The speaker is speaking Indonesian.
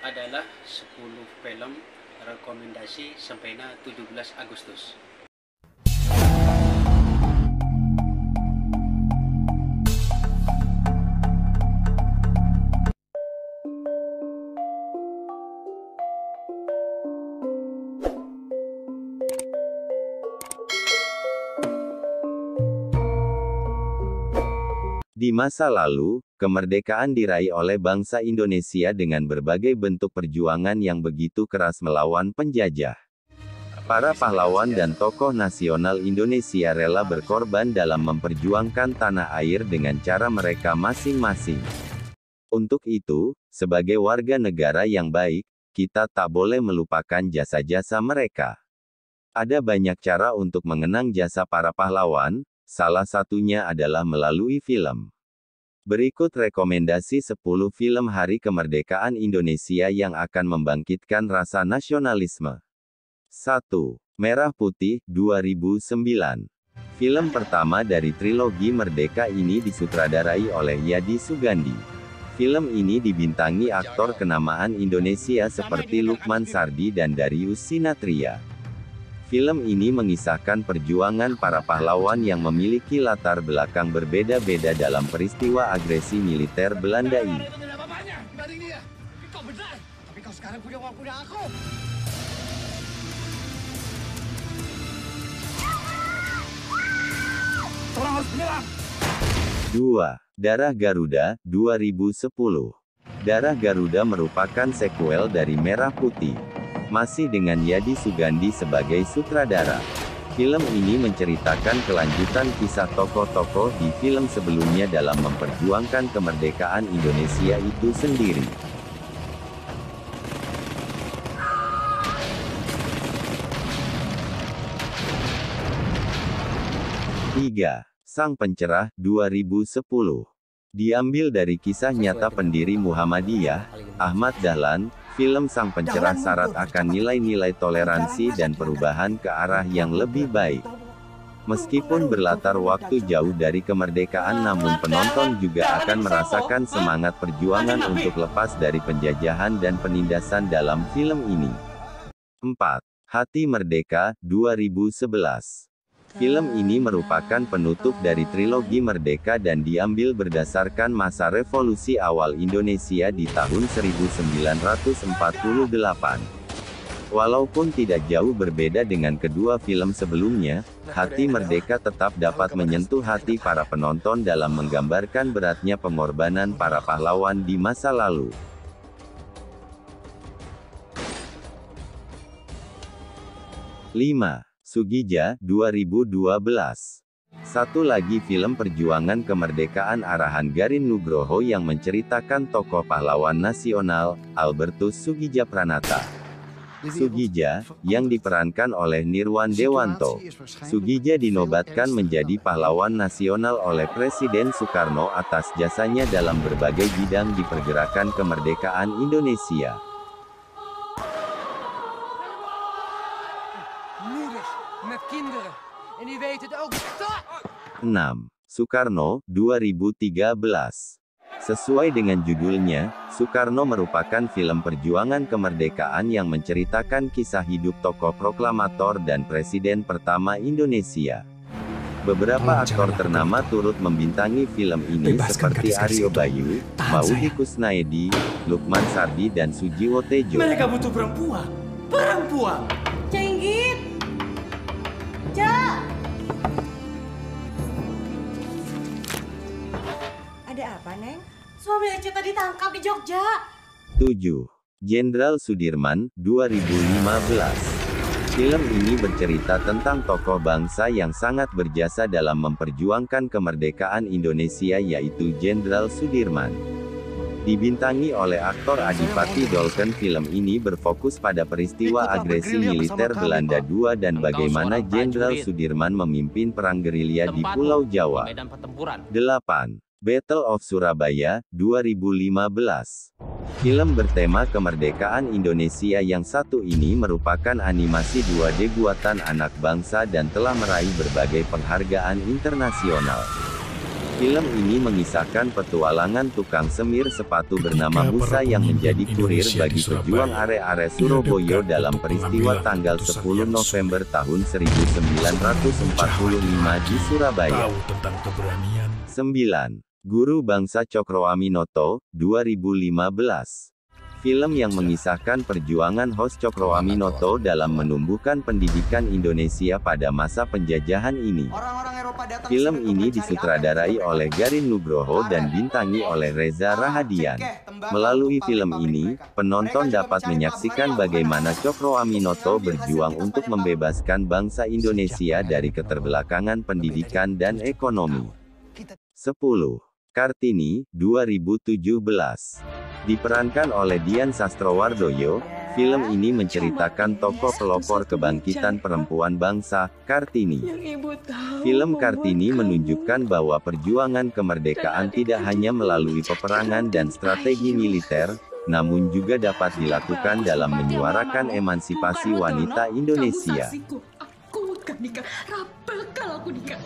adalah 10 film rekomendasi Sempena 17 Agustus. Di masa lalu, kemerdekaan diraih oleh bangsa Indonesia dengan berbagai bentuk perjuangan yang begitu keras melawan penjajah. Para pahlawan dan tokoh nasional Indonesia rela berkorban dalam memperjuangkan tanah air dengan cara mereka masing-masing. Untuk itu, sebagai warga negara yang baik, kita tak boleh melupakan jasa-jasa mereka. Ada banyak cara untuk mengenang jasa para pahlawan, salah satunya adalah melalui film. Berikut rekomendasi 10 film Hari Kemerdekaan Indonesia yang akan membangkitkan rasa nasionalisme. 1. Merah Putih, 2009. Film pertama dari trilogi Merdeka ini disutradarai oleh Yadi Sugandi. Film ini dibintangi aktor kenamaan Indonesia seperti Lukman Sardi dan Darius Sinathrya. Film ini mengisahkan perjuangan para pahlawan yang memiliki latar belakang berbeda-beda dalam peristiwa agresi militer Belanda ini. Dua. Darah Garuda, 2010. Darah Garuda merupakan sequel dari Merah Putih. Masih dengan Yadi Sugandi sebagai sutradara. Film ini menceritakan kelanjutan kisah tokoh-tokoh di film sebelumnya dalam memperjuangkan kemerdekaan Indonesia itu sendiri. Tiga. Sang Pencerah, 2010. Diambil dari kisah nyata pendiri Muhammadiyah, Ahmad Dahlan. Film Sang Pencerah syarat akan nilai-nilai toleransi dan perubahan ke arah yang lebih baik. Meskipun berlatar waktu jauh dari kemerdekaan, namun penonton juga akan merasakan semangat perjuangan untuk lepas dari penjajahan dan penindasan dalam film ini. 4. Hati Merdeka, 2011. Film ini merupakan penutup dari trilogi Merdeka dan diambil berdasarkan masa revolusi awal Indonesia di tahun 1948. Walaupun tidak jauh berbeda dengan kedua film sebelumnya, Hati Merdeka tetap dapat menyentuh hati para penonton dalam menggambarkan beratnya pengorbanan para pahlawan di masa lalu. Lima. Sugija, 2012. Satu lagi film perjuangan kemerdekaan arahan Garin Nugroho yang menceritakan tokoh pahlawan nasional, Albertus Sugijapranata. Sugija, yang diperankan oleh Nirwan Dewanto. Sugija dinobatkan menjadi pahlawan nasional oleh Presiden Soekarno atas jasanya dalam berbagai bidang di pergerakan kemerdekaan Indonesia. 6. Soekarno, 2013. Sesuai dengan judulnya, Soekarno merupakan film perjuangan kemerdekaan yang menceritakan kisah hidup tokoh proklamator dan presiden pertama Indonesia. Beberapa aktor ternama turut membintangi film ini seperti Aryo Bayu, Maudy Kusnaedi, Lukman Sardi dan Sujiwo Tejo. Mereka butuh perempuan. Perempuan. Cenggit. Cak. Ada apa, Neng? Suami Ece tadi tangkap di Jogja. 7. Jenderal Sudirman, 2015. Film ini bercerita tentang tokoh bangsa yang sangat berjasa dalam memperjuangkan kemerdekaan Indonesia yaitu Jenderal Sudirman. Dibintangi oleh aktor Adipati Dolken, film ini berfokus pada peristiwa agresi militer Belanda II dan bagaimana Jenderal Sudirman memimpin perang gerilya di Pulau Jawa. 8. Battle of Surabaya, 2015. Film bertema kemerdekaan Indonesia yang satu ini merupakan animasi 2D buatan anak bangsa dan telah meraih berbagai penghargaan internasional. Film ini mengisahkan petualangan tukang semir sepatu bernama Musa yang menjadi kurir bagi pejuang are-are Surabaya dalam peristiwa tanggal 10 November tahun 1945 di Surabaya. 9. Guru Bangsa Cokroaminoto, 2015. Film yang mengisahkan perjuangan host Cokroaminoto dalam menumbuhkan pendidikan Indonesia pada masa penjajahan ini. Film ini disutradarai oleh Garin Nugroho dan bintangi oleh Reza Rahadian. Melalui film ini, penonton dapat menyaksikan bagaimana Cokroaminoto berjuang untuk membebaskan bangsa Indonesia dari keterbelakangan pendidikan dan ekonomi. 10. Kartini, 2017. Diperankan oleh Dian Sastrowardoyo, film ini menceritakan tokoh pelopor kebangkitan perempuan bangsa, Kartini. Film Kartini menunjukkan bahwa perjuangan kemerdekaan tidak hanya melalui peperangan dan strategi militer, namun juga dapat dilakukan dalam menyuarakan emansipasi wanita Indonesia. Aku akan nikah. Bakal aku nikah.